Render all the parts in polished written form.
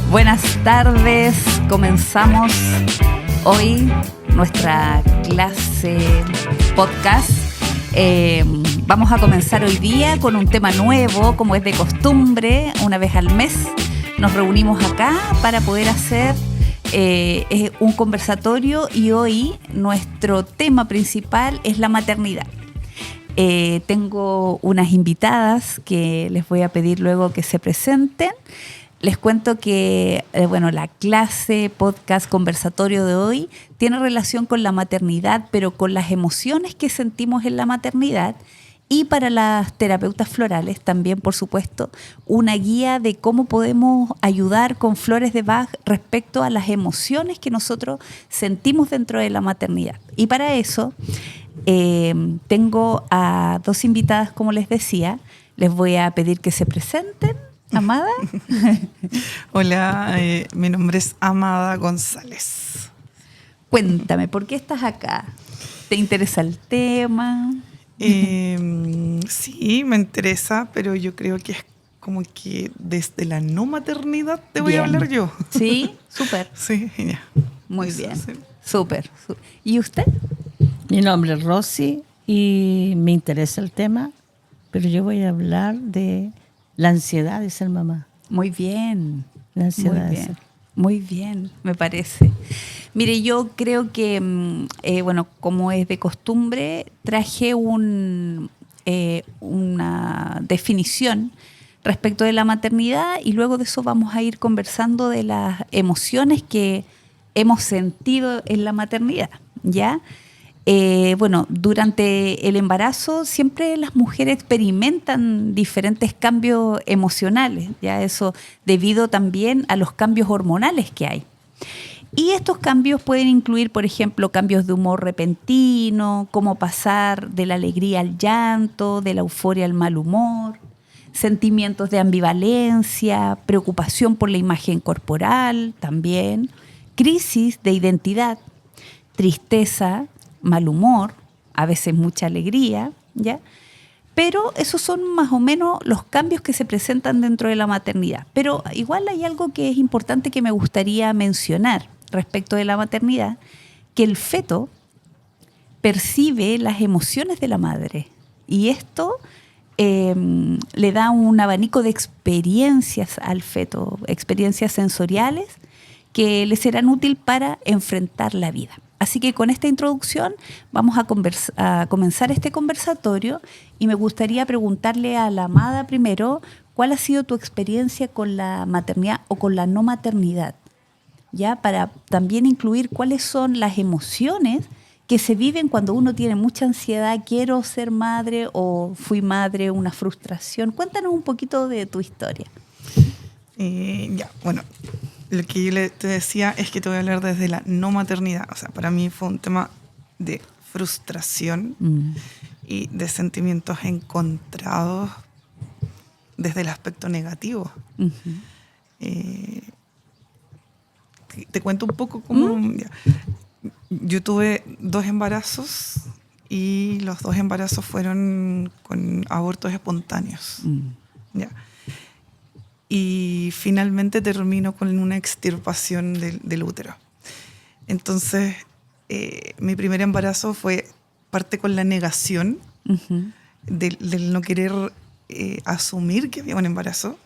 Buenas tardes, comenzamos hoy nuestra clase podcast. Vamos a comenzar hoy día con un tema nuevo, como es de costumbre, una vez al mes nos reunimos acá para poder hacer un conversatorio y hoy nuestro tema principal es la maternidad. Tengo unas invitadas que les voy a pedir luego que se presenten. Les cuento que la clase, podcast, conversatorio de hoy tiene relación con la maternidad, pero con las emociones que sentimos en la maternidad y para las terapeutas florales también, por supuesto, una guía de cómo podemos ayudar con flores de Bach respecto a las emociones que nosotros sentimos dentro de la maternidad. Y para eso tengo a dos invitadas, como les decía. Les voy a pedir que se presenten. Amada. Hola, mi nombre es Amada González. Cuéntame, ¿por qué estás acá? ¿Te interesa el tema? Sí, me interesa, pero yo creo que es como que desde la no maternidad te voy a hablar yo. ¿Sí? Súper. Sí, ya. Muy Eso, bien. sí. Súper. ¿Y usted? Mi nombre es Rosy y me interesa el tema, pero yo voy a hablar de la ansiedad de ser mamá. Muy bien. La ansiedad Muy de ser. bien. Muy bien, me parece. Mire, yo creo que, como es de costumbre, traje una definición respecto de la maternidad y luego de eso vamos a ir conversando de las emociones que hemos sentido en la maternidad, ¿ya? Durante el embarazo siempre las mujeres experimentan diferentes cambios emocionales, ya eso debido también a los cambios hormonales que hay. Y estos cambios pueden incluir, por ejemplo, cambios de humor repentino, como pasar de la alegría al llanto, de la euforia al mal humor, sentimientos de ambivalencia, preocupación por la imagen corporal también, crisis de identidad, tristeza, mal humor, a veces mucha alegría, ¿ya? Pero esos son más o menos los cambios que se presentan dentro de la maternidad. Pero igual hay algo que es importante que me gustaría mencionar respecto de la maternidad, que el feto percibe las emociones de la madre y esto le da un abanico de experiencias al feto, experiencias sensoriales que le serán útiles para enfrentar la vida. Así que con esta introducción vamos a comenzar este conversatorio y me gustaría preguntarle a la Amada primero, ¿cuál ha sido tu experiencia con la maternidad o con la no maternidad? ¿Ya? Para también incluir cuáles son las emociones que se viven cuando uno tiene mucha ansiedad, quiero ser madre o fui madre, una frustración. Cuéntanos un poquito de tu historia. Lo que yo te decía es que te voy a hablar desde la no maternidad. O sea, para mí fue un tema de frustración y de sentimientos encontrados desde el aspecto negativo. Uh-huh. Te cuento un poco cómo... Yo tuve 2 embarazos y los 2 embarazos fueron con abortos espontáneos. ¿Ya? Y finalmente termino con una extirpación del útero. Entonces, mi primer embarazo parte con la negación del no querer asumir que había un embarazo.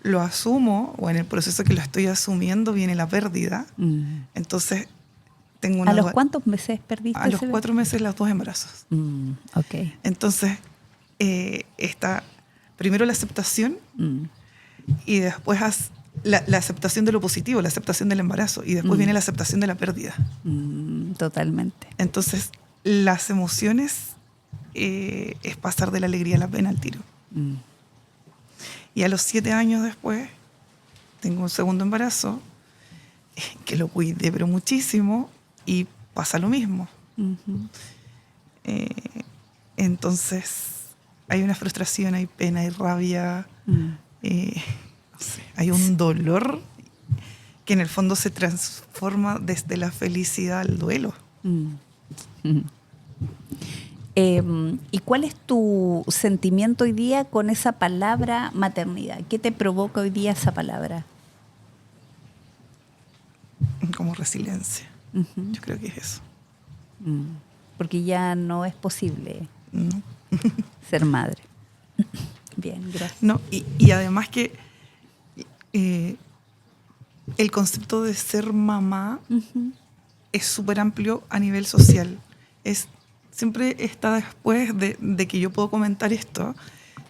Lo asumo, o en el proceso que lo estoy asumiendo viene la pérdida. Entonces, tengo una... ¿A los cuántos meses perdiste? A los 4 meses los 2 embarazos. Okay. Entonces, está primero la aceptación y después la aceptación de lo positivo, la aceptación del embarazo, y después viene la aceptación de la pérdida. Totalmente. Entonces, las emociones es pasar de la alegría a la pena al tiro. Y a los 7 años después, tengo un segundo embarazo, que lo cuidé pero muchísimo, y pasa lo mismo. Entonces, hay una frustración, hay pena, hay rabia, no sé, hay un dolor que en el fondo se transforma desde la felicidad al duelo. ¿Y cuál es tu sentimiento hoy día con esa palabra maternidad? ¿Qué te provoca hoy día esa palabra? Como resiliencia. Ujú. Yo creo que es eso. Porque ya no es posible ¿No? ser madre. Bien, gracias. No, y además que el concepto de ser mamá es súper amplio a nivel social. Siempre está después de que yo puedo comentar esto,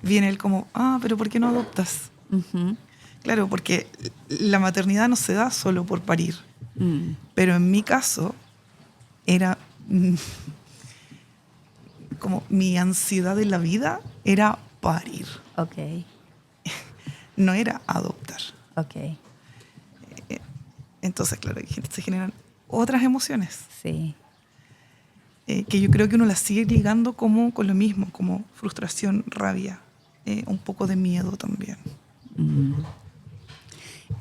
viene el como, pero ¿por qué no adoptas? Ujú. Claro, porque la maternidad no se da solo por parir. Pero en mi caso, era como mi ansiedad de la vida era parir, Ok, no era adoptar. ok, Entonces, claro, se generan otras emociones sí. que yo creo que uno las sigue ligando como con lo mismo, como frustración, rabia, un poco de miedo también.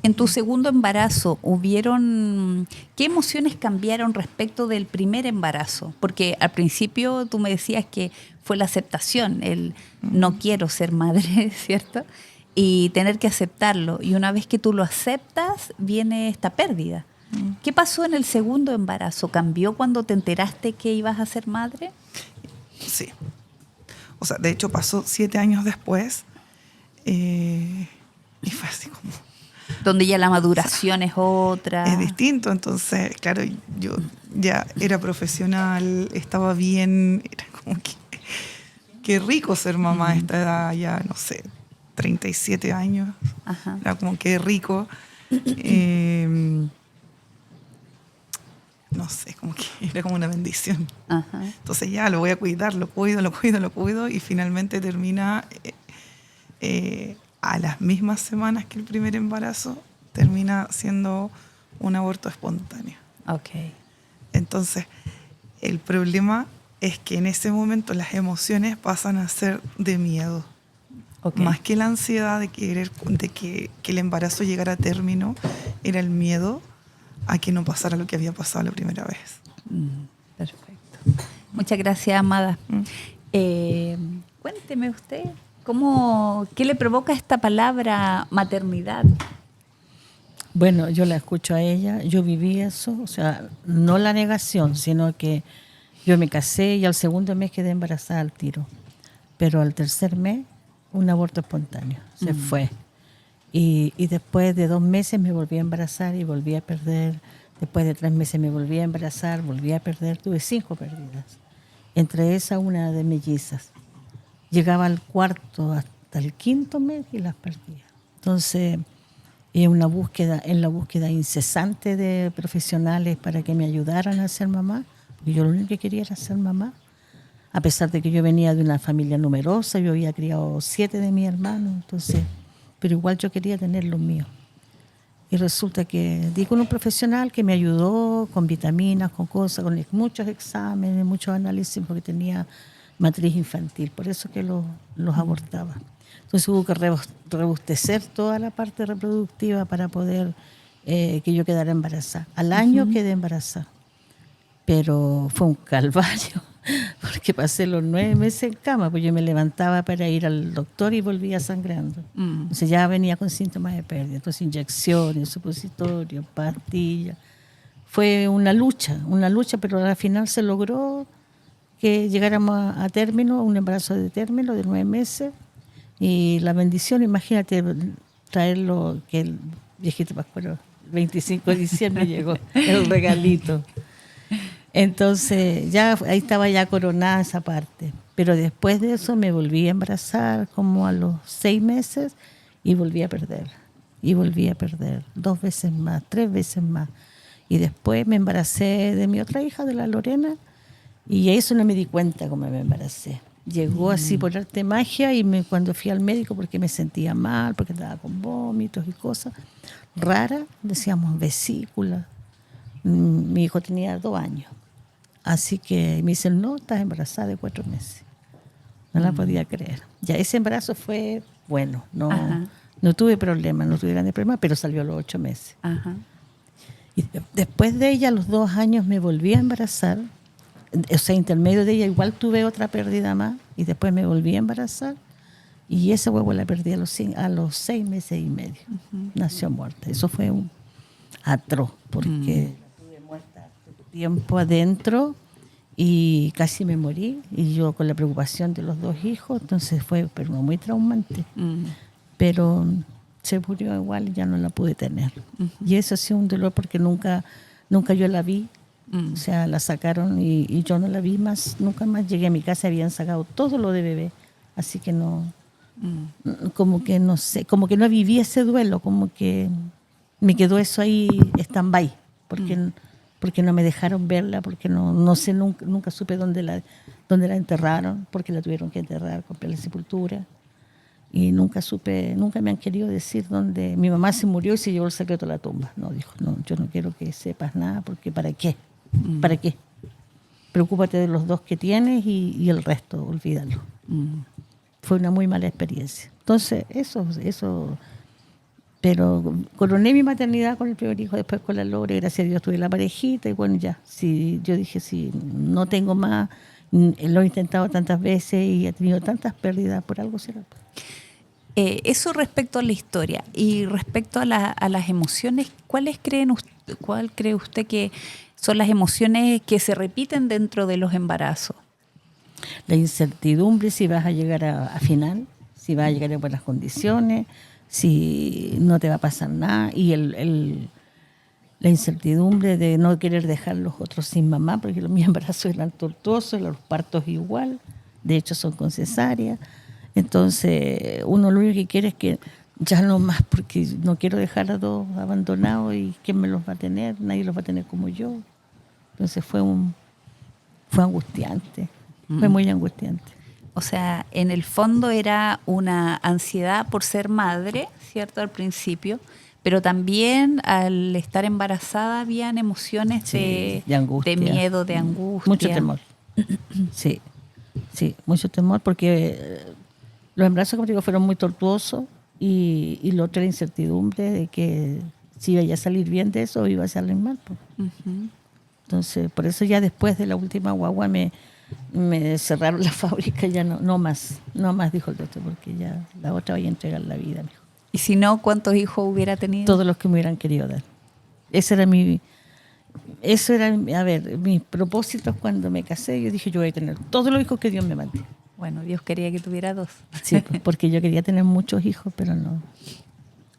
En tu segundo embarazo, ¿qué emociones cambiaron respecto del primer embarazo? Porque al principio tú me decías que fue la aceptación, el no quiero ser madre, ¿cierto? Y tener que aceptarlo. Y una vez que tú lo aceptas, viene esta pérdida. ¿Qué pasó en el segundo embarazo? ¿Cambió cuando te enteraste que ibas a ser madre? Sí. O sea, de hecho pasó 7 años después y fue así como... Donde ya la maduración es otra. Es distinto, entonces, claro, yo ya era profesional, estaba bien, era como que qué rico ser mamá a esta edad, ya no sé, 37 años, Ajá. era como que rico. No sé, como que era como una bendición. Ajá. Entonces ya lo voy a cuidar, lo cuido y finalmente termina a las mismas semanas que el primer embarazo, termina siendo un aborto espontáneo. Ok. Entonces, el problema es que en ese momento las emociones pasan a ser de miedo. Ok. Más que la ansiedad de que el embarazo llegara a término, era el miedo a que no pasara lo que había pasado la primera vez. Perfecto. Muchas gracias, Amada. Cuénteme usted, ¿qué le provoca esta palabra maternidad? Bueno, yo la escucho a ella, yo viví eso, o sea, no la negación, sino que yo me casé y al segundo mes quedé embarazada al tiro. Pero al tercer mes, un aborto espontáneo, se fue. Y después de 2 meses me volví a embarazar y volví a perder. Después de 3 meses me volví a embarazar, volví a perder. Tuve 5 pérdidas. Entre esas, una de mellizas. Llegaba al cuarto hasta el 5.º mes y las perdía. Entonces, en la búsqueda incesante de profesionales para que me ayudaran a ser mamá, porque yo lo único que quería era ser mamá. A pesar de que yo venía de una familia numerosa, yo había criado 7 de mis hermanos, entonces, pero igual yo quería tener los míos. Y resulta que di con un profesional que me ayudó con vitaminas, con cosas, con muchos exámenes, muchos análisis, porque tenía matriz infantil, por eso que los abortaba. Entonces hubo que robustecer toda la parte reproductiva para poder que yo quedara embarazada. Al año quedé embarazada, pero fue un calvario, porque pasé los 9 meses en cama, pues yo me levantaba para ir al doctor y volvía sangrando. Entonces ya venía con síntomas de pérdida, entonces inyecciones, supositorios, pastillas. Fue una lucha, pero al final se logró que llegáramos a término, un embarazo de término de 9 meses. Y la bendición, imagínate traerlo, que el viejito Pascuero, el 25 de diciembre llegó el regalito. Entonces ya ahí estaba ya coronada esa parte. Pero después de eso me volví a embarazar como a los 6 meses y volví a perder. Y volví a perder 2 veces más, 3 veces más. Y después me embaracé de mi otra hija, de la Lorena, y eso no me di cuenta cómo me embaracé. Llegó así por arte de magia y cuando fui al médico porque me sentía mal, porque estaba con vómitos y cosas raras, decíamos vesícula. Mi hijo tenía 2 años. Así que me dicen, no, estás embarazada de 4 meses. No la podía creer. Ya ese embarazo fue bueno, no tuve problemas, no tuve grandes problemas, pero salió a los 8 meses. Ajá. Y después de ella, a los 2 años, me volví a embarazar. O sea, intermedio de ella, igual tuve otra pérdida más. Y después me volví a embarazar. Y esa huevo la perdí a los 6 meses y medio. Nació muerta. Eso fue un atroz, porque tuve muerta tiempo adentro y casi me morí. Y yo con la preocupación de los 2 hijos, entonces fue pero muy traumante. Pero se murió igual y ya no la pude tener. Y eso ha sido un dolor porque nunca yo la vi. O sea, la sacaron y yo no la vi más, nunca más. Llegué a mi casa y habían sacado todo lo de bebé. Así que no, como que no sé, como que no viví ese duelo, como que me quedó eso ahí stand-by, porque no me dejaron verla, porque no sé, nunca supe dónde la enterraron, porque la tuvieron que enterrar, compré la sepultura. Y nunca me han querido decir dónde. Mi mamá se murió y se llevó el secreto a la tumba. No, dijo, no, yo no quiero que sepas nada, porque ¿para qué? ¿Para qué? Preocúpate de los 2 que tienes y el resto, olvídalo. Fue una muy mala experiencia. Entonces, eso. Pero coroné mi maternidad con el primer hijo, después con la Lore, gracias a Dios tuve la parejita, y bueno, ya. Yo dije, si no tengo más, lo he intentado tantas veces y he tenido tantas pérdidas, por algo será. Eso respecto a la historia y respecto a las emociones, cuál cree usted que son las emociones que se repiten dentro de los embarazos? La incertidumbre si vas a llegar a final, si vas a llegar en buenas condiciones, si no te va a pasar nada, y la incertidumbre de no querer dejar los otros sin mamá, porque mis embarazos eran tortuosos, los partos igual, de hecho son con cesárea. Entonces uno lo único que quiere es que ya no más, porque no quiero dejar a 2 abandonados, y ¿quién me los va a tener? Nadie los va a tener como yo. Entonces fue angustiante, fue muy angustiante. O sea, en el fondo era una ansiedad por ser madre, ¿cierto? Al principio, pero también al estar embarazada habían emociones de angustia, de miedo, de angustia. Mucho temor. Sí, mucho temor, porque los embarazos, como digo, fueron muy tortuosos, y lo otro era incertidumbre de que si iba a salir bien de eso o iba a salir mal. Pues. Entonces, por eso ya después de la última guagua me cerraron la fábrica, ya no más, dijo el doctor, porque ya la otra vaya a entregar la vida, mejor. Y si no, ¿cuántos hijos hubiera tenido? Todos los que me hubieran querido dar. Eso era, mis propósitos cuando me casé. Yo dije, yo voy a tener todos los hijos que Dios me mande. Bueno, Dios quería que tuviera 2. Sí, porque yo quería tener muchos hijos, pero no.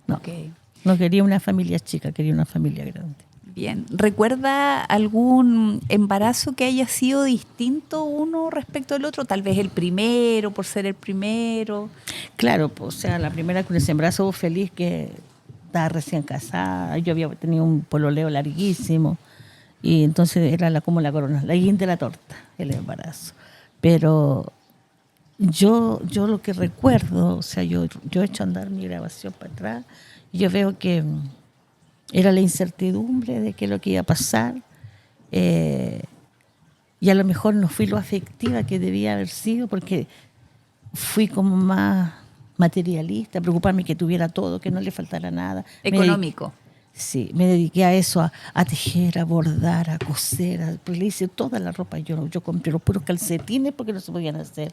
Okay. No quería una familia chica, quería una familia grande. Bien. ¿Recuerda algún embarazo que haya sido distinto uno respecto al otro? Tal vez el primero, por ser el primero. Claro, pues, o sea, la primera con ese embarazo feliz, que estaba recién casada, yo había tenido un pololeo larguísimo, y entonces era como la corona, la guinda de la torta, el embarazo. Pero yo lo que recuerdo, o sea, yo he hecho andar mi grabación para atrás, y yo veo que era la incertidumbre de qué es lo que iba a pasar, y a lo mejor no fui lo afectiva que debía haber sido, porque fui como más materialista, preocuparme que tuviera todo, que no le faltara nada. Económico. Sí, me dediqué a eso, a tejer, a bordar, a coser, pues le hice toda la ropa. Yo compré los puros calcetines porque no se podían hacer.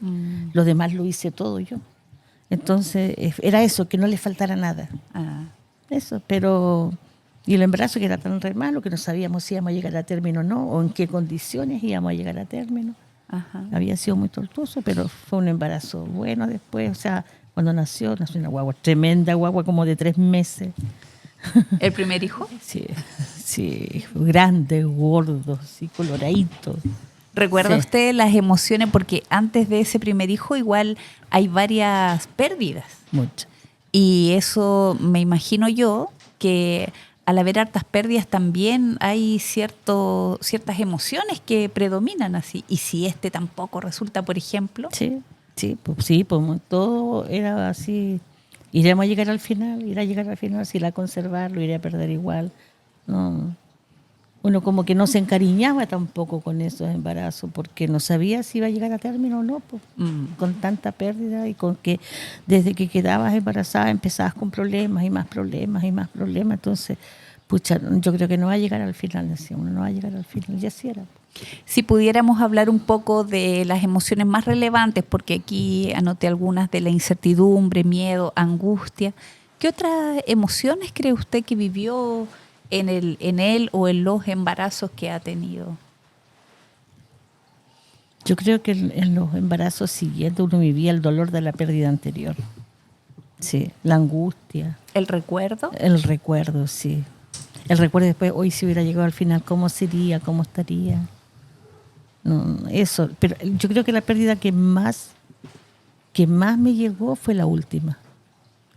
Lo demás lo hice todo yo. Entonces, era eso, que no le faltara nada. Eso, pero... Y el embarazo, que era tan re malo, que no sabíamos si íbamos a llegar a término o no, o en qué condiciones íbamos a llegar a término. Había sido muy tortuoso, pero fue un embarazo bueno después. O sea, cuando nació una guagua, tremenda guagua, como de 3 meses. ¿El primer hijo? Sí, grande, gordo, así, coloradito. ¿Recuerda usted las emociones? Porque antes de ese primer hijo igual hay varias pérdidas. Muchas. Y eso me imagino yo que al haber hartas pérdidas también hay ciertas emociones que predominan así. Y si tampoco resulta, por ejemplo. Sí, pues todo era así. Iré a llegar al final, si la conservar, lo iré a perder igual. No, uno como que no se encariñaba tampoco con esos embarazos, porque no sabía si iba a llegar a término o no, pues, con tanta pérdida, y con que desde que quedabas embarazada empezabas con problemas y más problemas y más problemas. Entonces, pucha, yo creo que no va a llegar al final, decía uno, no va a llegar al final, y así era. Si pudiéramos hablar un poco de las emociones más relevantes, porque aquí anoté algunas de la incertidumbre, miedo, angustia. ¿Qué otras emociones cree usted que vivió en él o en los embarazos que ha tenido? Yo creo que en los embarazos siguientes uno vivía el dolor de la pérdida anterior. Sí, la angustia. ¿El recuerdo? El recuerdo, sí. El recuerdo después, hoy si hubiera llegado al final, ¿cómo sería? ¿Cómo estaría? No, eso. Pero yo creo que la pérdida que más me llegó fue la última.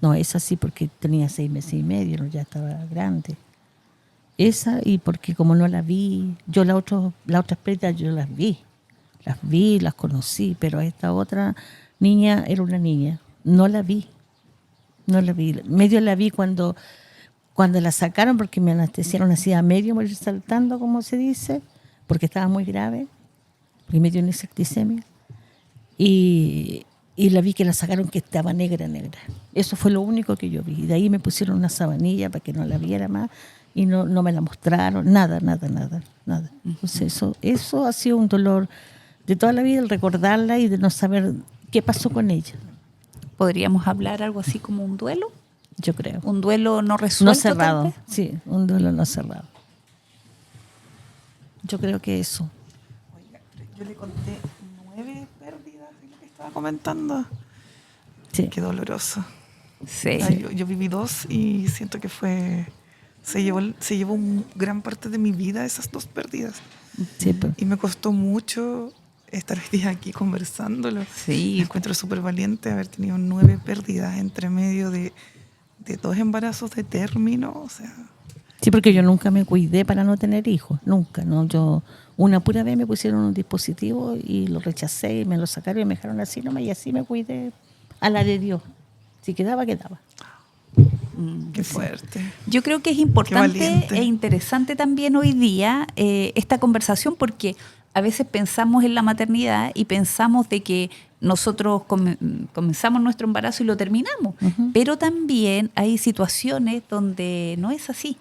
No, esa sí, porque tenía 6 meses y medio, ¿no? Ya estaba grande. Esa, y porque como no la vi, yo las otras pérdidas yo las vi, las conocí, pero esta otra niña era una niña. No la vi. Medio la vi cuando la sacaron, porque me anestesiaron así a medio morir saltando, como se dice, porque estaba muy grave, porque me dio una septicemia. Y la vi que la sacaron que estaba negra. Eso fue lo único que yo vi. Y de ahí me pusieron una sabanilla para que no la viera más y no me la mostraron, nada. Entonces eso ha sido un dolor de toda la vida, el recordarla y de no saber qué pasó con ella. ¿Podríamos hablar algo así como un duelo? Yo creo. ¿Un duelo no resuelto? No cerrado, sí, un duelo no cerrado. Yo creo que eso. Oiga, yo le conté 9 pérdidas de lo que estaba comentando. Sí. Qué doloroso. Sí. Yo viví 2 y siento que se llevó gran parte de mi vida esas 2 pérdidas. Sí, pues. Y me costó mucho estar hoy día aquí conversándolo. Sí. Me encuentro súper valiente haber tenido 9 pérdidas entre medio de 2 embarazos de término, o sea. Sí, porque yo nunca me cuidé para no tener hijos, nunca, ¿no? Yo una pura vez me pusieron un dispositivo y lo rechacé y me lo sacaron y me dejaron así nomás, y así me cuidé a la de Dios. Si quedaba. Qué fuerte. Yo creo que es importante valiente. e interesante también hoy día esta conversación, porque a veces pensamos en la maternidad y pensamos de que nosotros comenzamos nuestro embarazo y lo terminamos, pero también hay situaciones donde no es así,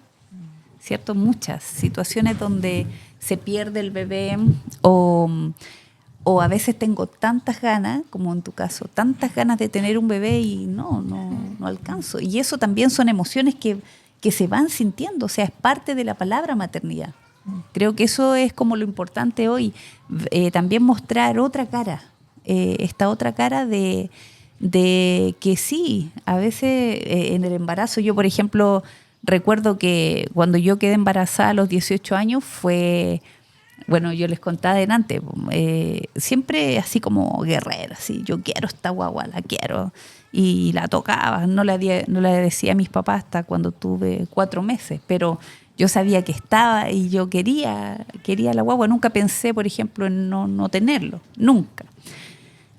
¿cierto? Muchas situaciones donde se pierde el bebé o a veces tengo tantas ganas, como en tu caso, tantas ganas de tener un bebé y no alcanzo. Y eso también son emociones que se van sintiendo, o sea, es parte de la palabra maternidad. Creo que eso es como lo importante hoy, también mostrar otra cara, esta otra cara de que sí, a veces en el embarazo, yo por ejemplo recuerdo que cuando yo quedé embarazada a los 18 años fue, bueno, yo les contaba adelante, siempre así como guerrera, así, yo quiero esta guagua, la quiero, y la tocaba, no la decía a mis papás hasta cuando tuve 4 meses, pero yo sabía que estaba y yo quería la guagua. Nunca pensé, por ejemplo, en no tenerlo, nunca.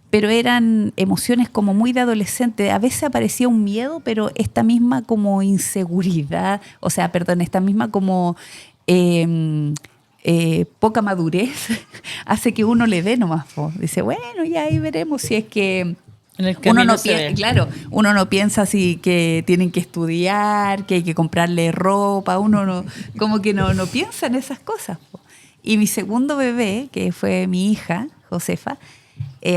Pero eran emociones como muy de adolescente. A veces aparecía un miedo, pero esta misma como inseguridad, esta misma como poca madurez hace que uno le dé nomás. Dice, bueno, ya ahí veremos si es que... Uno no piensa así que tienen que estudiar, que hay que comprarle ropa, uno no piensa en esas cosas. Y mi segundo bebé, que fue mi hija, Josefa,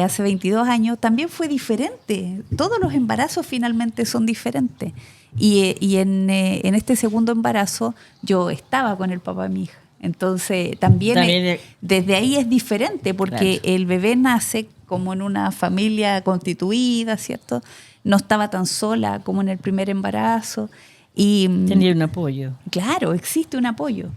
hace 22 años, también fue diferente. Todos los embarazos finalmente son diferentes. Y en este segundo embarazo yo estaba con el papá de mi hija. Entonces también desde ahí es diferente, porque el bebé nace como en una familia constituida, ¿cierto? No estaba tan sola como en el primer embarazo. Y tenía un apoyo. Claro, existe un apoyo.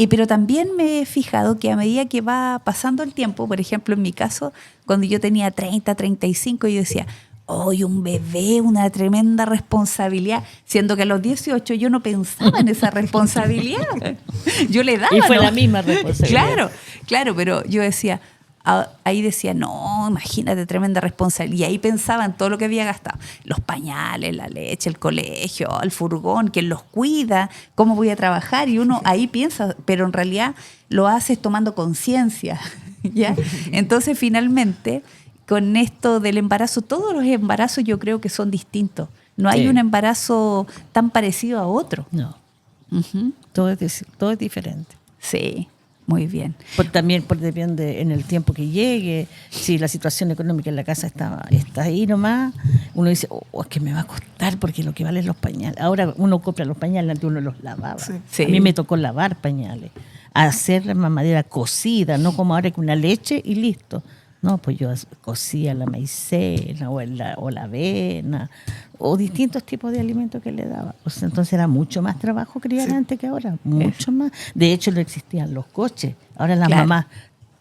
Pero también me he fijado que a medida que va pasando el tiempo, por ejemplo, en mi caso, cuando yo tenía 30, 35, yo decía, ¡ay, un bebé, una tremenda responsabilidad! Siendo que a los 18 yo no pensaba en esa responsabilidad. Yo le daba. Y fue la misma responsabilidad. Claro, pero yo decía... Ahí decía, no, imagínate, tremenda responsabilidad. Y ahí pensaba en todo lo que había gastado. Los pañales, la leche, el colegio, el furgón, quién los cuida, cómo voy a trabajar. Y uno ahí piensa, pero en realidad lo haces tomando conciencia, ¿ya? Entonces, finalmente, con esto del embarazo, todos los embarazos yo creo que son distintos. No hay un embarazo tan parecido a otro. No. Ujú. Todo es diferente. Sí, muy bien. También depende en el tiempo que llegue, si la situación económica en la casa está ahí nomás, uno dice, es que me va a costar porque lo que valen los pañales. Ahora uno compra los pañales, antes uno los lavaba. Sí. Sí. A mí me tocó lavar pañales, hacer la mamadera cocida, no como ahora que una leche y listo. No, pues yo cocía la maicena o la avena o distintos tipos de alimentos que le daba. O sea, entonces era mucho más trabajo criar Sí. antes que ahora, mucho más. De hecho, no existían los coches. Ahora las Claro. mamás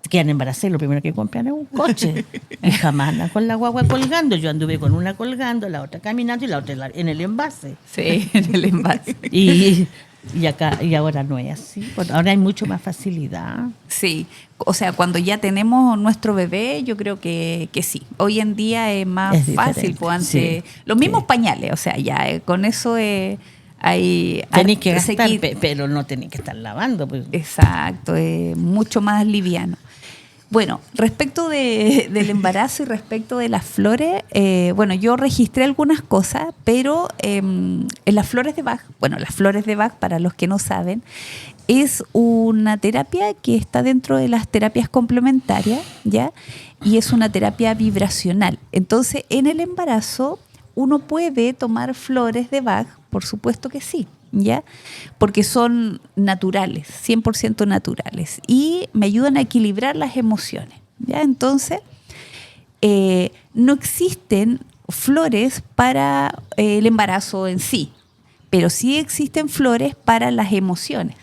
quedan embarazadas y lo primero que compran es un coche. Y jamás andan con la guagua colgando. Yo anduve con una colgando, la otra caminando y la otra en el envase. Sí, en el envase. Y ahora no es así. Ahora hay mucho más facilidad. Sí, o sea, cuando ya tenemos nuestro bebé, yo creo que sí. Hoy en día es más Es diferente, fácil, pues antes, sí, los mismos sí. pañales, o sea, ya con eso hay... Tenéis que se gastar, quita- pero no tenéis que estar lavando. Pues. Exacto, es mucho más liviano. Bueno, respecto del embarazo y respecto de las flores, bueno, yo registré algunas cosas, pero en las flores de Bach, bueno, las flores de Bach, para los que no saben, es una terapia que está dentro de las terapias complementarias, ¿ya? Y es una terapia vibracional. Entonces, en el embarazo, uno puede tomar flores de Bach, por supuesto que sí, ¿ya? Porque son naturales, 100% naturales, y me ayudan a equilibrar las emociones, ¿ya? Entonces, no existen flores para el embarazo en sí, pero sí existen flores para las emociones.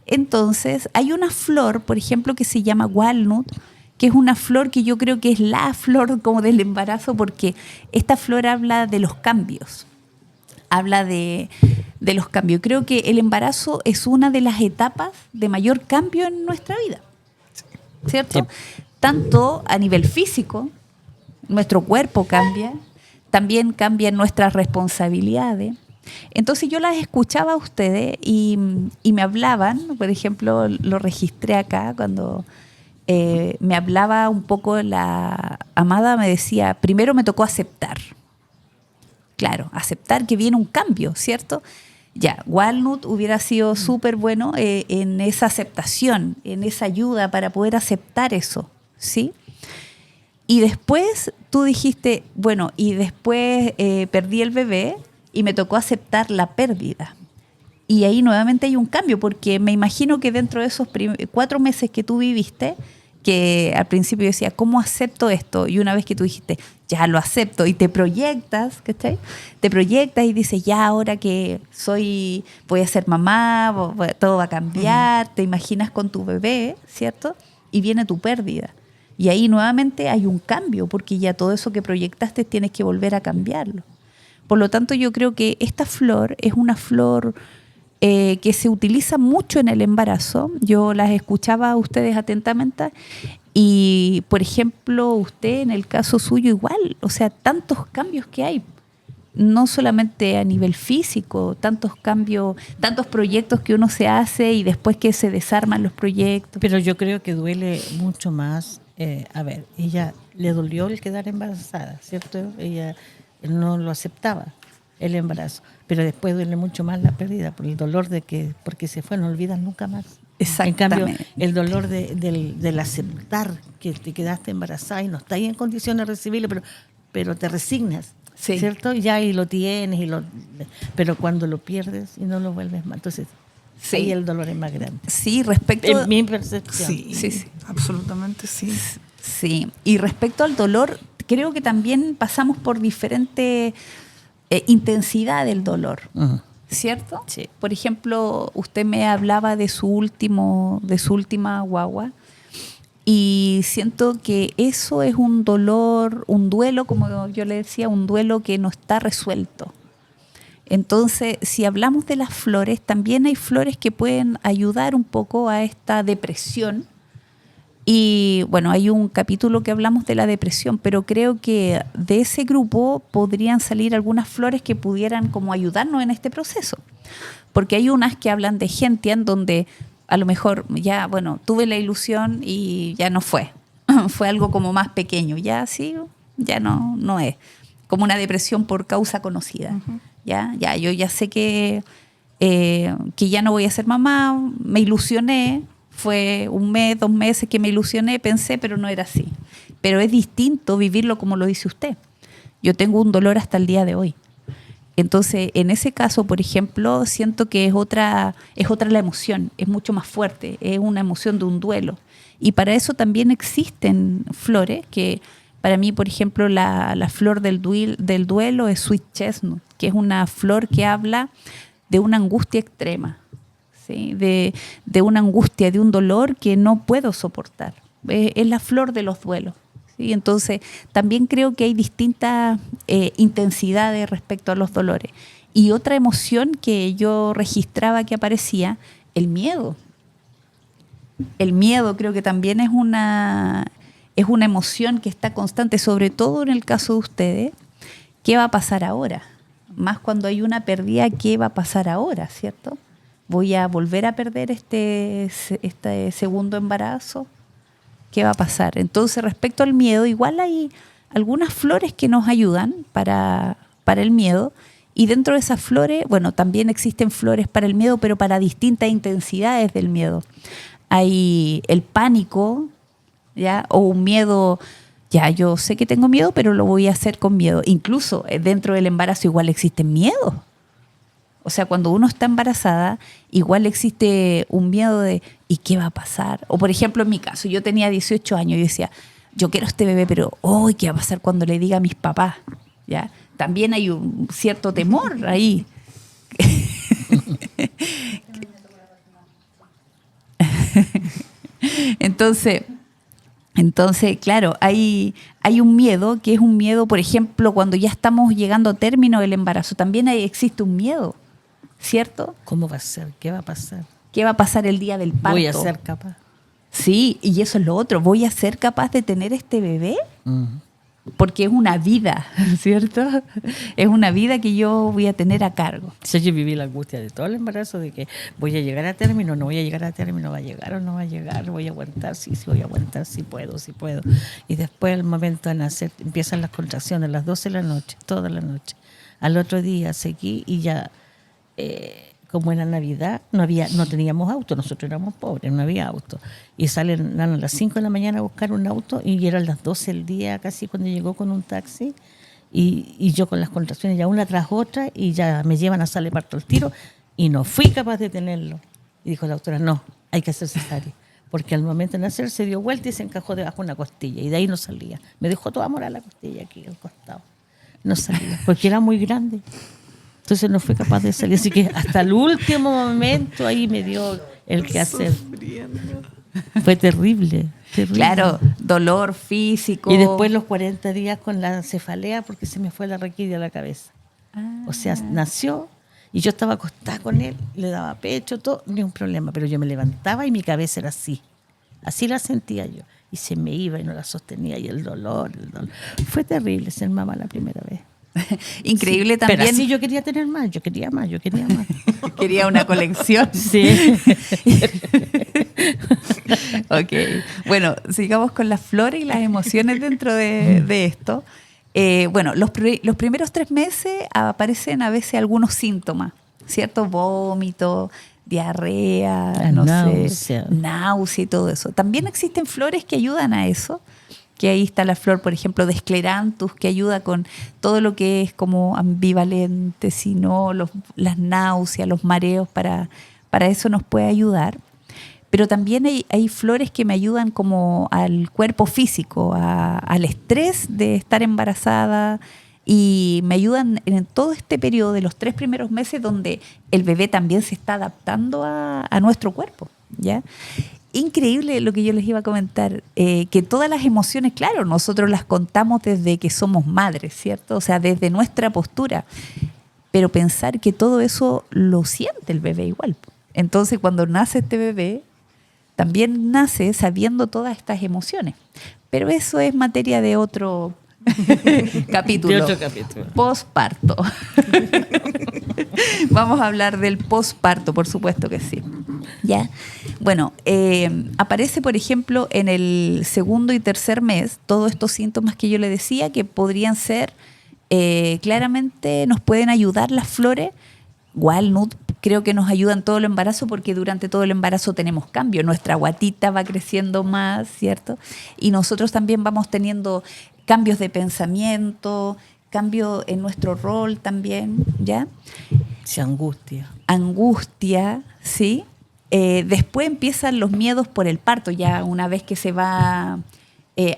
Entonces, hay una flor, por ejemplo, que se llama walnut, que es una flor que yo creo que es la flor como del embarazo, porque esta flor habla de los cambios, habla de los cambios. Creo que el embarazo es una de las etapas de mayor cambio en nuestra vida, ¿cierto? Sí. Tanto a nivel físico, nuestro cuerpo cambia, también cambian nuestras responsabilidades. Entonces yo las escuchaba a ustedes y me hablaban, por ejemplo, lo registré acá cuando me hablaba un poco la Amada, me decía, primero me tocó aceptar. Claro, aceptar que viene un cambio, ¿cierto? Ya, Walnut hubiera sido súper bueno en esa aceptación, en esa ayuda para poder aceptar eso, ¿sí? Y después tú dijiste, bueno, y después perdí el bebé y me tocó aceptar la pérdida. Y ahí nuevamente hay un cambio, porque me imagino que dentro de esos 4 meses que tú viviste, que al principio yo decía, ¿cómo acepto esto? Y una vez que tú dijiste, ya lo acepto, y te proyectas, ¿cachai? Te proyectas y dices, ya ahora que voy a ser mamá, todo va a cambiar, te imaginas con tu bebé, ¿cierto? Y viene tu pérdida. Y ahí nuevamente hay un cambio, porque ya todo eso que proyectaste tienes que volver a cambiarlo. Por lo tanto, yo creo que esta flor es una flor que se utiliza mucho en el embarazo. Yo las escuchaba a ustedes atentamente y, por ejemplo, usted en el caso suyo igual, o sea, tantos cambios que hay, no solamente a nivel físico, tantos cambios, tantos proyectos que uno se hace y después que se desarman los proyectos. Pero yo creo que duele mucho más. A ver, ella le dolió el quedar embarazada, ¿cierto? Ella no lo aceptaba, el embarazo. Pero después duele mucho más la pérdida por el dolor porque se fue, no olvidas nunca más. Exactamente. En cambio, el dolor del aceptar que te quedaste embarazada y no estás en condiciones de recibirlo, pero te resignas, Sí. ¿cierto? Ya y lo tienes, pero cuando lo pierdes y no lo vuelves más, entonces Sí. ahí el dolor es más grande. Sí, respecto... En mi percepción. Sí, Sí, sí. absolutamente sí. Sí, y respecto al dolor, creo que también pasamos por diferente intensidad del dolor, Ujú. ¿cierto? Sí. Por ejemplo, usted me hablaba de su última guagua, y siento que eso es un dolor, un duelo, como yo le decía, un duelo que no está resuelto. Entonces, si hablamos de las flores, también hay flores que pueden ayudar un poco a esta depresión. Y bueno, hay un capítulo que hablamos de la depresión, pero creo que de ese grupo podrían salir algunas flores que pudieran como ayudarnos en este proceso. Porque hay unas que hablan de gentian, donde a lo mejor ya, bueno, tuve la ilusión y ya no fue. Fue algo como más pequeño. Ya sí, ya no es. Como una depresión por causa conocida. Ujú. Ya, yo ya sé que que ya no voy a ser mamá, me ilusioné, fue 1 mes, 2 meses que me ilusioné, pensé, pero no era así. Pero es distinto vivirlo como lo dice usted. Yo tengo un dolor hasta el día de hoy. Entonces, en ese caso, por ejemplo, siento que es otra la emoción, es mucho más fuerte, es una emoción de un duelo. Y para eso también existen flores, que para mí, por ejemplo, la flor del duelo es Sweet Chestnut, que es una flor que habla de una angustia extrema, ¿sí? De una angustia, de un dolor que no puedo soportar. Es la flor de los duelos. ¿Sí? Entonces, también creo que hay distintas intensidades respecto a los dolores. Y otra emoción que yo registraba que aparecía, el miedo. El miedo creo que también es una emoción que está constante, sobre todo en el caso de ustedes. ¿Qué va a pasar ahora? Más cuando hay una pérdida, ¿qué va a pasar ahora? ¿Cierto? ¿Voy a volver a perder este segundo embarazo? ¿Qué va a pasar? Entonces, respecto al miedo, igual hay algunas flores que nos ayudan para el miedo. Y dentro de esas flores, bueno, también existen flores para el miedo, pero para distintas intensidades del miedo. Hay el pánico, ¿ya? O un miedo, ya yo sé que tengo miedo, pero lo voy a hacer con miedo. Incluso dentro del embarazo igual existen miedos. O sea, cuando uno está embarazada, igual existe un miedo de ¿y qué va a pasar? O por ejemplo, en mi caso, yo tenía 18 años y decía, yo quiero este bebé, pero ¿qué va a pasar cuando le diga a mis papás? ¿Ya? También hay un cierto temor ahí. Entonces, claro, hay un miedo, que es un miedo, por ejemplo, cuando ya estamos llegando a término del embarazo, también existe un miedo, ¿cierto? ¿Cómo va a ser? ¿Qué va a pasar? ¿Qué va a pasar el día del parto? ¿Voy a ser capaz? Sí, y eso es lo otro, ¿voy a ser capaz de tener este bebé? Porque es una vida, ¿cierto? Es una vida que yo voy a tener a cargo. Sí, yo viví la angustia de todo el embarazo, de que voy a llegar a término, no voy a llegar a término, va a llegar o no va a llegar, voy a aguantar, sí voy a aguantar, sí puedo. Y después, al momento de nacer, empiezan las contracciones a las 12 de la noche, toda la noche. Al otro día seguí y ya, como era Navidad, no teníamos auto, nosotros éramos pobres, no había auto. Y salen a las 5 de la mañana a buscar un auto y eran las 12 del día casi cuando llegó con un taxi. Y yo con las contracciones ya una tras otra y ya me llevan a sala de parto al tiro y no fui capaz de tenerlo. Y dijo la doctora, no, hay que hacer cesárea. Porque al momento de nacer se dio vuelta y se encajó debajo de una costilla y de ahí no salía. Me dejó toda morada la costilla aquí al costado. No salía, porque era muy grande. Entonces no fui capaz de salir. Así que hasta el último momento ahí me dio el que hacer. Fue terrible. Claro, dolor físico. Y después los 40 días con la cefalea porque se me fue la raquidia a la cabeza. O sea, nació y yo estaba acostada con él, le daba pecho, todo, ni un problema. Pero yo me levantaba y mi cabeza era así. Así la sentía yo. Y se me iba y no la sostenía. Y el dolor. Fue terrible ser mamá la primera vez. Increíble sí, también. Pero así yo quería tener más, yo quería más. Quería una colección. Sí. Ok. Bueno, sigamos con las flores y las emociones dentro de esto. Bueno, los primeros 3 meses aparecen a veces algunos síntomas, ¿cierto? Vómito, diarrea, náusea y todo eso. También existen flores que ayudan a eso. Que ahí está la flor, por ejemplo, de Scleranthus, que ayuda con todo lo que es como ambivalente, sino las náuseas, los mareos, para eso nos puede ayudar. Pero también hay flores que me ayudan como al cuerpo físico, al estrés de estar embarazada, y me ayudan en todo este periodo de los 3 primeros meses donde el bebé también se está adaptando a nuestro cuerpo, ¿ya? Increíble lo que yo les iba a comentar, que todas las emociones, claro, nosotros las contamos desde que somos madres, ¿cierto? O sea, desde nuestra postura, pero pensar que todo eso lo siente el bebé igual. Entonces, cuando nace este bebé, también nace sabiendo todas estas emociones. Pero eso es materia de otro capítulo. De otro capítulo. Posparto. Vamos a hablar del posparto, por supuesto que sí. ¿Ya? Bueno, aparece, por ejemplo, en el 2º y 3er mes todos estos síntomas que yo le decía que podrían ser, claramente nos pueden ayudar las flores. Walnut creo que nos ayudan todo el embarazo porque durante todo el embarazo tenemos cambio. Nuestra guatita va creciendo más, ¿cierto? Y nosotros también vamos teniendo cambios de pensamiento, cambio en nuestro rol también, ¿ya? Sí, angustia. Angustia, ¿sí? Después empiezan los miedos por el parto, ya una vez que se va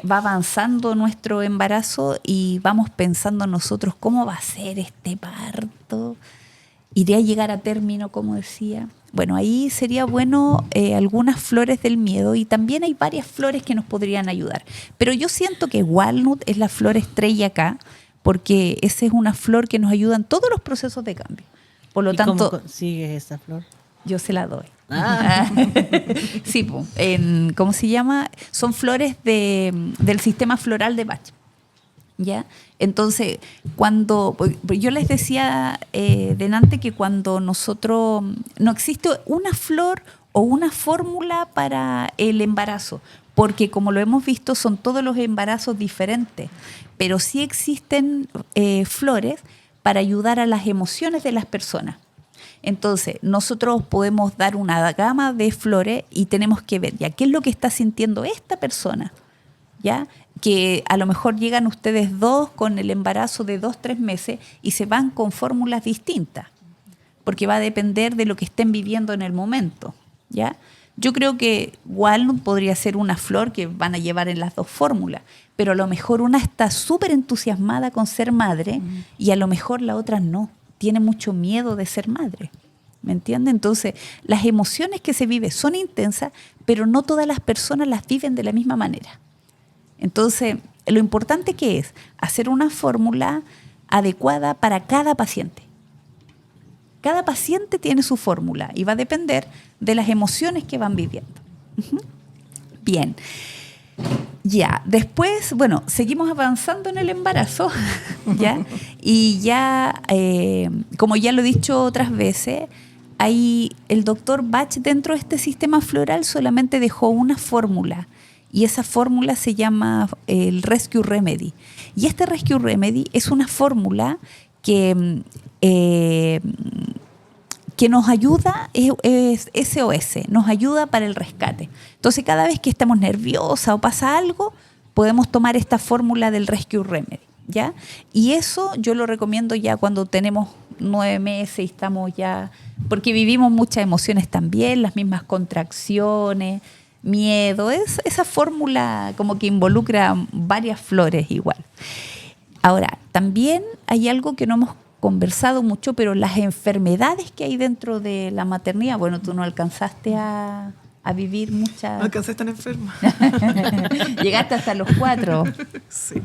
avanzando nuestro embarazo y vamos pensando nosotros cómo va a ser este parto. ¿Iré a llegar a término, como decía? Bueno, ahí sería bueno algunas flores del miedo y también hay varias flores que nos podrían ayudar. Pero yo siento que Walnut es la flor estrella acá porque esa es una flor que nos ayuda en todos los procesos de cambio. Por lo tanto, ¿cómo consigues esa flor? yo se la doy. Ah. Sí, ¿cómo se llama? Son flores del sistema floral de Bach. ¿Ya? Entonces, cuando yo les decía delante que cuando nosotros no existe una flor o una fórmula para el embarazo, porque como lo hemos visto son todos los embarazos diferentes, pero sí existen flores para ayudar a las emociones de las personas. Entonces, nosotros podemos dar una gama de flores y tenemos que ver ya qué es lo que está sintiendo esta persona, ¿ya? Que a lo mejor llegan ustedes dos con el embarazo de 2-3 meses y se van con fórmulas distintas, porque va a depender de lo que estén viviendo en el momento, ¿ya? Yo creo que Walnut podría ser una flor que van a llevar en las dos fórmulas, pero a lo mejor una está súper entusiasmada con ser madre y a lo mejor la otra no, tiene mucho miedo de ser madre. ¿Me entiende? Entonces, las emociones que se viven son intensas, pero no todas las personas las viven de la misma manera. Entonces, lo importante que es hacer una fórmula adecuada para cada paciente. Cada paciente tiene su fórmula y va a depender de las emociones que van viviendo. Bien. Ya, después, bueno, seguimos avanzando en el embarazo, ¿ya? Y ya, como ya lo he dicho otras veces, el doctor Bach dentro de este sistema floral solamente dejó una fórmula y esa fórmula se llama el Rescue Remedy. Y este Rescue Remedy es una fórmula que nos ayuda, es SOS, nos ayuda para el rescate. Entonces, cada vez que estamos nerviosa o pasa algo, podemos tomar esta fórmula del Rescue Remedy, ¿ya? Y eso yo lo recomiendo ya cuando tenemos 9 meses y estamos ya, porque vivimos muchas emociones también, las mismas contracciones, miedo, esa fórmula como que involucra varias flores igual. Ahora, también hay algo que no hemos conversado mucho, pero las enfermedades que hay dentro de la maternidad, bueno, tú no alcanzaste a vivir muchas... No alcancé tan enferma. Llegaste hasta los 4. Sí.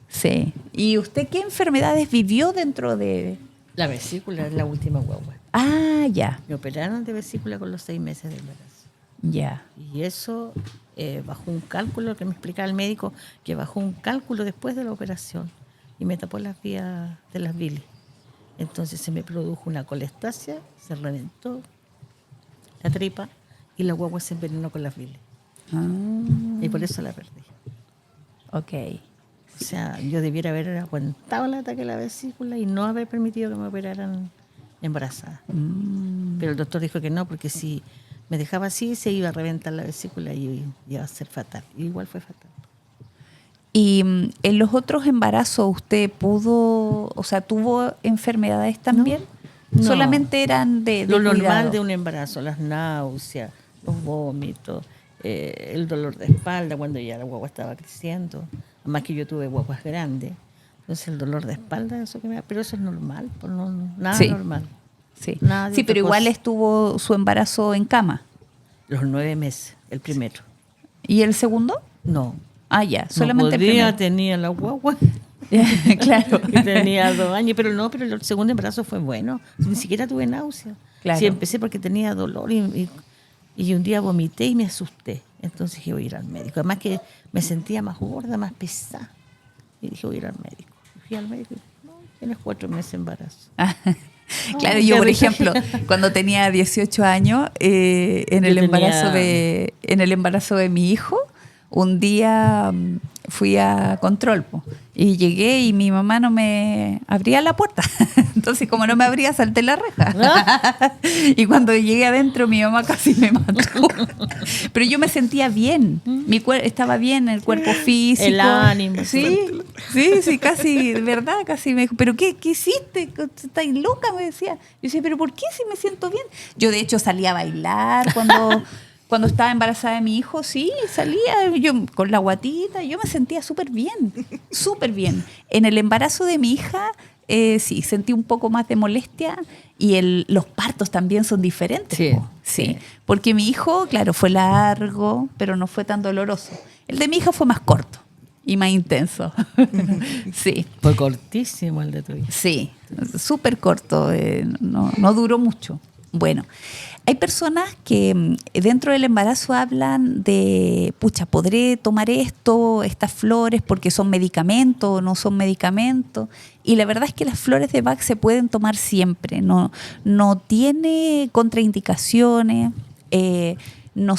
Sí. ¿Y usted qué enfermedades vivió dentro de...? La vesícula es la última guagua. Ah, ya. Me operaron de vesícula con los 6 meses de embarazo. Ya. Y eso bajó un cálculo, que me explicaba el médico, que bajó un cálculo después de la operación y me tapó las vías de las bilis. Entonces se me produjo una colestasia, se reventó la tripa y la guagua se envenenó con las bilis. Y por eso la perdí. Ok. O sea, yo debiera haber aguantado el ataque de la vesícula y no haber permitido que me operaran embarazada. Pero el doctor dijo que no, porque si me dejaba así se iba a reventar la vesícula y iba a ser fatal. Y igual fue fatal. ¿Y en los otros embarazos usted tuvo enfermedades también? No. Solamente eran de lo normal cuidado. de un embarazo, las náuseas, los vómitos, el dolor de espalda cuando ya la guagua estaba creciendo. Además que yo tuve guaguas grandes. Entonces el dolor de espalda, pero eso es normal, nada normal. Sí, Nada de sí, otra pero igual cosa. estuvo su embarazo en cama. Los 9 meses, el primero. ¿Y el segundo? No. Ah, ya, solamente no podía, el primero. tenía la guagua. Claro. Y tenía 2 años, pero el segundo embarazo fue bueno. Ni siquiera tuve náusea. Claro. Sí, empecé porque tenía dolor y un día vomité y me asusté. Entonces dije, voy a ir al médico. Además que me sentía más gorda, más pesada. Y dije, voy a ir al médico. Fui al médico y dije, no, tienes 4 meses de embarazo. Claro, yo por ejemplo, cuando tenía 18 años, en el embarazo de mi hijo, un día fui a control y llegué y mi mamá no me abría la puerta. Entonces, como no me abría, salté la reja. Y cuando llegué adentro, mi mamá casi me mató. Pero yo me sentía bien. Estaba bien, el cuerpo físico. El ánimo. Sí, casi, de verdad, casi me dijo, ¿pero qué hiciste? ¿Estás loca? Me decía. Yo decía, ¿pero por qué si me siento bien? Yo, de hecho, salía a bailar cuando estaba embarazada de mi hijo, sí, salía yo con la guatita, yo me sentía súper bien, súper bien. En el embarazo de mi hija, sí, sentí un poco más de molestia y los partos también son diferentes. Sí, porque mi hijo, claro, fue largo, pero no fue tan doloroso. El de mi hija fue más corto y más intenso. Sí. Fue cortísimo el de tu hija. Sí, súper corto, no duró mucho. Bueno, hay personas que dentro del embarazo hablan de, podré tomar estas flores porque son medicamentos o no son medicamentos. Y la verdad es que las flores de Bach se pueden tomar siempre, no tiene contraindicaciones, no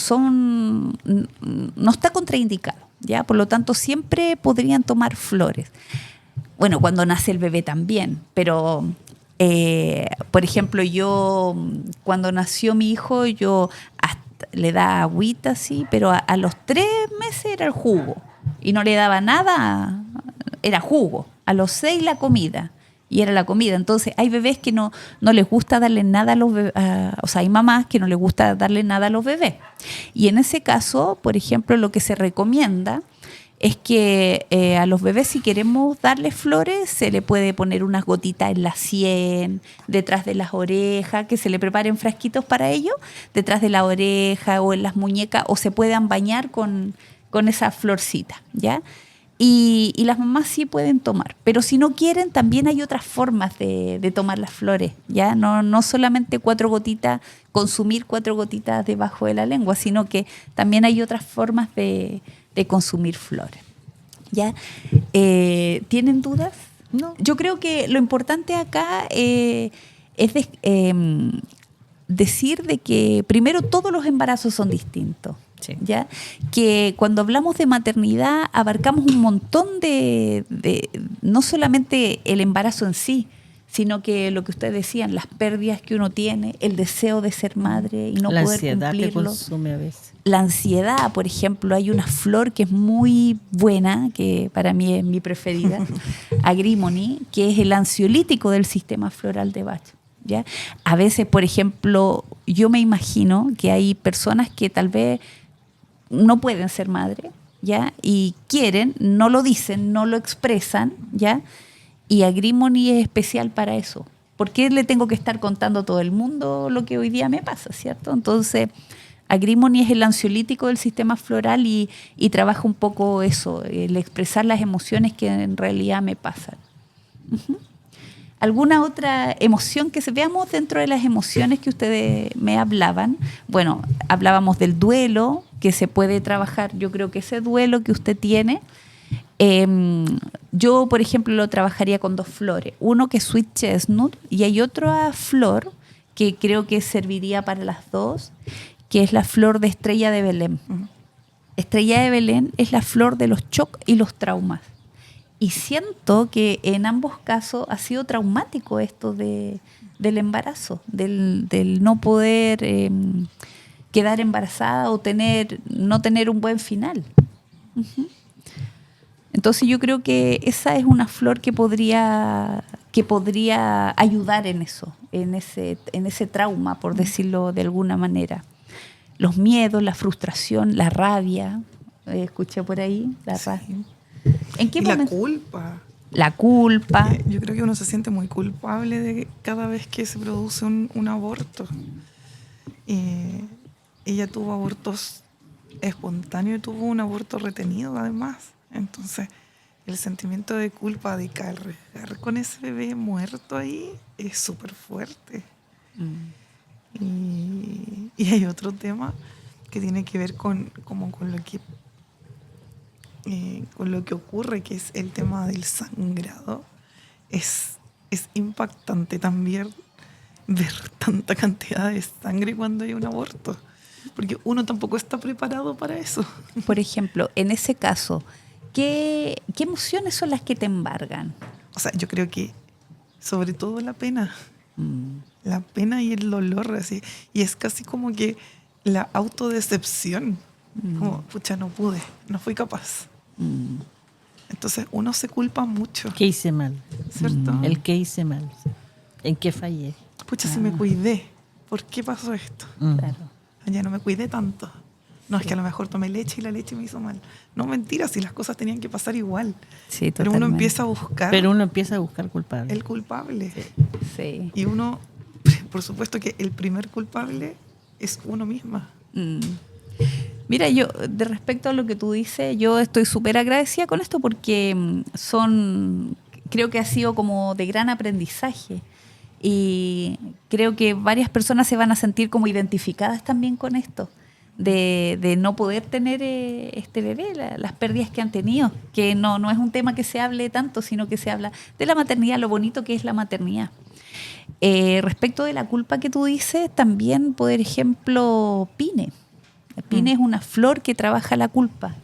está contraindicado, ¿ya? Por lo tanto, siempre podrían tomar flores. Bueno, cuando nace el bebé también, pero... por ejemplo, yo cuando nació mi hijo, yo le daba agüita, sí, pero a los 3 meses era el jugo y no le daba nada, era jugo. A los 6 la comida y era la comida. Entonces hay bebés que no les gusta darle nada a los bebés, o sea, hay mamás que no les gusta darle nada a los bebés. Y en ese caso, por ejemplo, lo que se recomienda es que a los bebés, si queremos darles flores, se le puede poner unas gotitas en la sien, detrás de las orejas, que se le preparen frasquitos para ello, detrás de la oreja o en las muñecas, o se puedan bañar con esa florcita, ¿ya? Y las mamás sí pueden tomar, pero si no quieren, también hay otras formas de tomar las flores, ¿ya? No solamente 4 gotitas, consumir 4 gotitas debajo de la lengua, sino que también hay otras formas de consumir flores, ¿ya? ¿Tienen dudas? No. Yo creo que lo importante acá es decir de que primero todos los embarazos son distintos. Sí. ¿Ya? Que cuando hablamos de maternidad abarcamos un montón de no solamente el embarazo en sí, sino que lo que ustedes decían, las pérdidas que uno tiene, el deseo de ser madre y no la poder ansiedad cumplirlo. que consume a veces. La ansiedad, por ejemplo, hay una flor que es muy buena, que para mí es mi preferida, Agrimony, que es el ansiolítico del sistema floral de Bach, ¿ya? A veces, por ejemplo, yo me imagino que hay personas que tal vez no pueden ser madre, ¿ya? Y quieren, no lo dicen, no lo expresan, ¿ya? Y Agrimony es especial para eso. ¿Por qué le tengo que estar contando a todo el mundo lo que hoy día me pasa, cierto? Entonces, Agrimony es el ansiolítico del sistema floral y trabaja un poco eso, el expresar las emociones que en realidad me pasan. Uh-huh. ¿Alguna otra emoción que veamos dentro de las emociones que ustedes me hablaban? Bueno, hablábamos del duelo, que se puede trabajar. Yo creo que ese duelo que usted tiene, yo, por ejemplo, lo trabajaría con 2 flores. Uno que es Sweet Chestnut y hay otra flor que creo que serviría para las 2, que es la flor de Estrella de Belén. Uh-huh. Estrella de Belén es la flor de los shock y los traumas. Y siento que en ambos casos ha sido traumático esto del embarazo, del no poder quedar embarazada o no tener un buen final. Uh-huh. Entonces yo creo que esa es una flor que podría ayudar en eso, en ese trauma, por decirlo de alguna manera. Los miedos, la frustración, la rabia, escuché por ahí, la rabia. ¿En qué momento? La culpa. La culpa. Yo creo que uno se siente muy culpable de cada vez que se produce un aborto. Ella tuvo abortos espontáneos y tuvo un aborto retenido además. Entonces, el sentimiento de culpa de cargar con ese bebé muerto ahí es súper fuerte. Y hay otro tema que tiene que ver con lo que ocurre, que es el tema del sangrado. Es impactante también ver tanta cantidad de sangre cuando hay un aborto. porque uno tampoco está preparado para eso. Por ejemplo, en ese caso, ¿qué emociones son las que te embargan? O sea, yo creo que sobre todo la pena. Mm. La pena y el dolor, así. Y es casi como que la autodecepción. Como, pucha, no pude, no fui capaz. Mm. Entonces uno se culpa mucho, ¿Qué hice mal? ¿cierto? El que hice mal. ¿En qué fallé? Pucha, si me cuidé, ¿por qué pasó esto? Claro. Ya no me cuidé tanto. No, es que a lo mejor tomé leche y la leche me hizo mal. No, mentira, si las cosas tenían que pasar igual. Sí, Pero uno totalmente. empieza a buscar Pero uno empieza a buscar culpables. el culpable. Sí. Y uno, por supuesto que el primer culpable es uno misma. Mm. Mira, yo, de respecto a lo que tú dices, yo estoy súper agradecida con esto porque creo que ha sido como de gran aprendizaje. Y creo que varias personas se van a sentir como identificadas también con esto, de no poder tener este bebé, las pérdidas que han tenido, que no es un tema que se hable tanto, sino que se habla de la maternidad, lo bonito que es la maternidad. Respecto de la culpa que tú dices, también, por ejemplo, Pine. Pine es una flor que trabaja la culpa.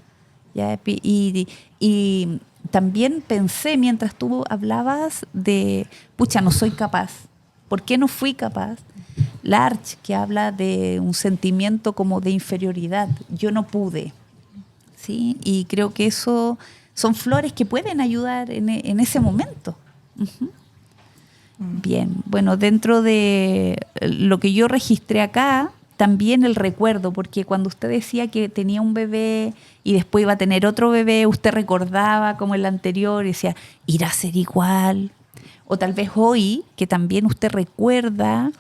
¿Ya? Y también pensé mientras tú hablabas de, pucha, no soy capaz. ¿Por qué no fui capaz? L'arche, que habla de un sentimiento como de inferioridad. Yo no pude. ¿Sí? Y creo que eso son flores que pueden ayudar en ese momento. Ujú. Bien, bueno, dentro de lo que yo registré acá, también el recuerdo, porque cuando usted decía que tenía un bebé y después iba a tener otro bebé, usted recordaba como el anterior y decía, ¿irá a ser igual? O tal vez hoy, que también usted recuerda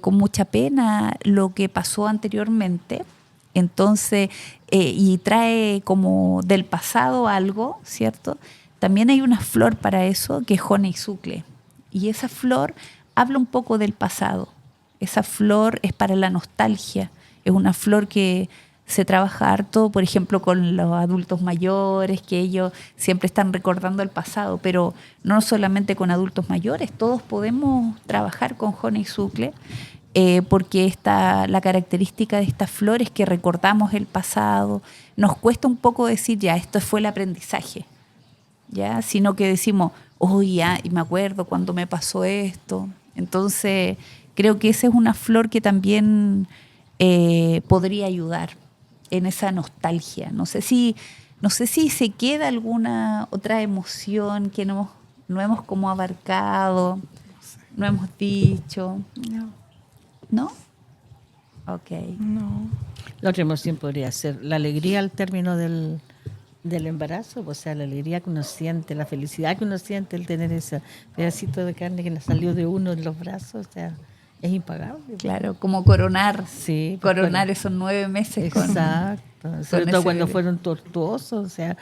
con mucha pena lo que pasó anteriormente, entonces, y trae como del pasado algo, ¿cierto? También hay una flor para eso, que es honeysuckle. Y esa flor habla un poco del pasado. Esa flor es para la nostalgia. Es una flor que se trabaja harto, por ejemplo, con los adultos mayores, que ellos siempre están recordando el pasado, pero no solamente con adultos mayores, todos podemos trabajar con honeysuckle, porque la característica de esta flor es que recordamos el pasado. Nos cuesta un poco decir, ya, esto fue el aprendizaje, ¿ya? Sino que decimos, oh, ya, y me acuerdo cuando me pasó esto. Entonces, creo que esa es una flor que también podría ayudar en esa nostalgia. No sé si se queda alguna otra emoción que no hemos como abarcado, no hemos dicho. No. ¿No? Ok. No. La otra emoción podría ser la alegría al término del embarazo, o sea, la alegría que uno siente, la felicidad que uno siente el tener ese pedacito de carne que le salió de uno en los brazos, o sea, es impagable. Claro, como coronar. Sí, pues, Coronar esos 9 meses con... exacto. Sobre todo ese cuando bebé. fueron tortuosos, o sea,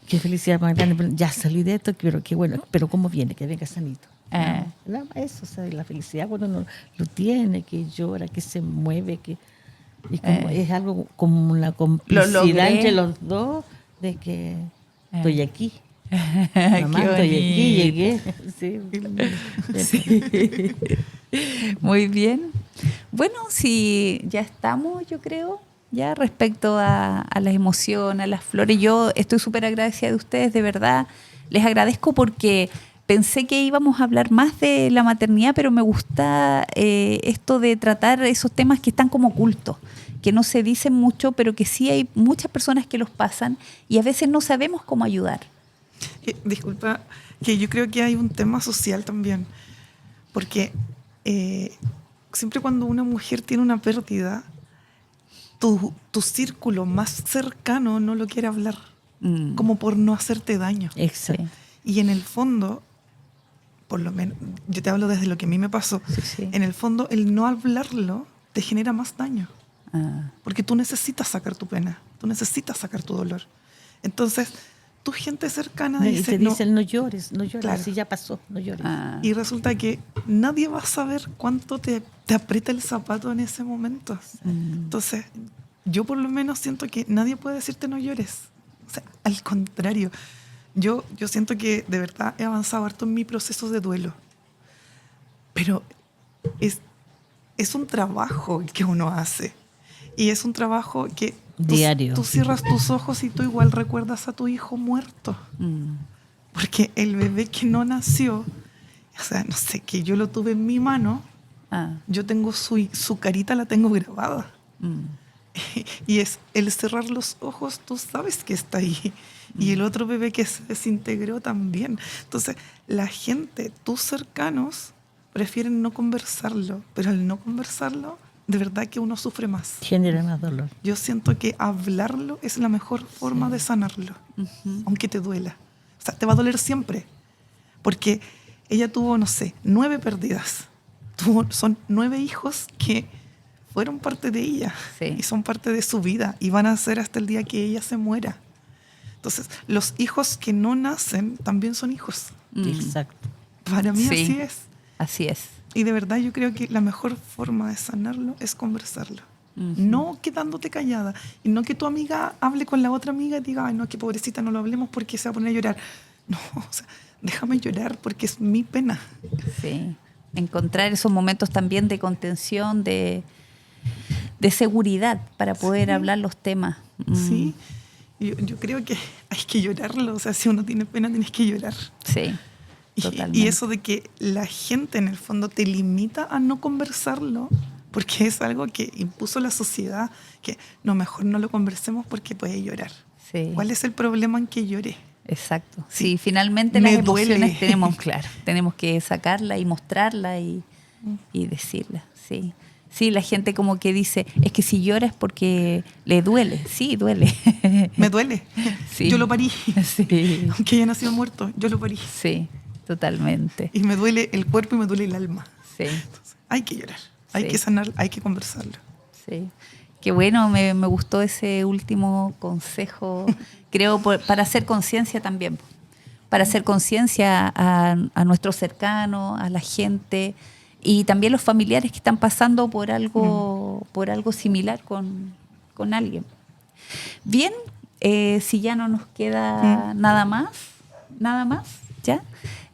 qué felicidad más grande. Ya salí de esto, pero qué bueno, pero ¿cómo viene? Que venga sanito. Nada más eso, o sea, la felicidad cuando uno lo tiene, que llora, que se mueve, que y como, es algo como una complicidad logré. entre los dos de que estoy aquí. Qué Mamá, estoy aquí, bonito. llegué. Sí. Sí. Muy bien. Bueno, si ya estamos, yo creo, ya respecto a las emociones, a las flores. Yo estoy súper agradecida de ustedes, de verdad. Les agradezco porque pensé que íbamos a hablar más de la maternidad, pero me gusta esto de tratar esos temas que están como ocultos, que no se dicen mucho, pero que sí hay muchas personas que los pasan y a veces no sabemos cómo ayudar. Disculpa, que yo creo que hay un tema social también, porque siempre cuando una mujer tiene una pérdida, tu círculo más cercano no lo quiere hablar, como por no hacerte daño. Exacto. Sí. Y en el fondo, por lo menos, yo te hablo desde lo que a mí me pasó, Sí. en el fondo el no hablarlo te genera más daño, Ah. porque tú necesitas sacar tu pena, tú necesitas sacar tu dolor. Entonces, tu gente cercana Y dice, te dicen, no llores, Claro. si ya pasó, no llores. Ah. y resulta que nadie va a saber cuánto te aprieta el zapato en ese momento. Entonces, yo por lo menos siento que nadie puede decirte no llores. O sea, al contrario, yo siento que de verdad he avanzado harto en mi proceso de duelo. Pero es un trabajo el que uno hace. Y es un trabajo que diario. Tú cierras tus ojos y tú igual recuerdas a tu hijo muerto. Porque el bebé que no nació, o sea, no sé, que yo lo tuve en mi mano, yo tengo su carita, la tengo grabada. Y es el cerrar los ojos, tú sabes que está ahí. Y el otro bebé que se desintegró también. Entonces, la gente, tus cercanos, prefieren no conversarlo. Pero al no conversarlo, de verdad que uno sufre más. Genera más dolor. Yo siento que hablarlo es la mejor forma de sanarlo, aunque te duela. O sea, te va a doler siempre. Porque ella tuvo, no sé, 9 pérdidas. Son 9 hijos que fueron parte de ella. Sí. Y son parte de su vida. Y van a ser hasta el día que ella se muera. Entonces, los hijos que no nacen también son hijos. Exacto. Para mí Sí. así es. Así es. Y de verdad yo creo que la mejor forma de sanarlo es conversarlo. No quedándote callada. Y no que tu amiga hable con la otra amiga y diga, ay, no, que pobrecita, no lo hablemos porque se va a poner a llorar. No, o sea, déjame llorar porque es mi pena. Sí. Encontrar esos momentos también de contención, de seguridad para poder hablar los temas. Sí. Yo creo que hay que llorarlo. O sea, si uno tiene pena, tienes que llorar. Sí. Totalmente. Y eso de que la gente en el fondo te limita a no conversarlo, porque es algo que impuso la sociedad, que no, mejor no lo conversemos porque puede llorar. Sí. ¿Cuál es el problema en que llore? Exacto. Sí. Sí, finalmente Me las emociones duele. tenemos que sacarla y mostrarla y decirla. Sí. Sí, la gente como que dice, es que si llora es porque le duele. Sí, duele. Me duele. Sí. Yo lo parí. Sí. Aunque haya nacido muerto, yo lo parí. Sí, totalmente. Y me duele el cuerpo y me duele el alma. Sí, Entonces, hay que llorar, hay Sí. que sanar, hay que conversarlo. sí. Qué bueno, me gustó ese último consejo, creo, para hacer conciencia también. Para hacer conciencia a nuestros cercanos, a la gente y también los familiares que están pasando por algo similar con alguien. Bien, si ya no nos queda nada más, ¿ya?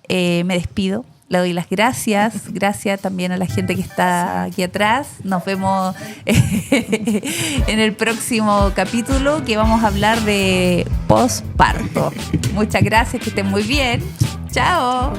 Me despido. Le doy las gracias. Gracias también a la gente que está aquí atrás. Nos vemos en el próximo capítulo que vamos a hablar de posparto. Muchas gracias, que estén muy bien. Chao.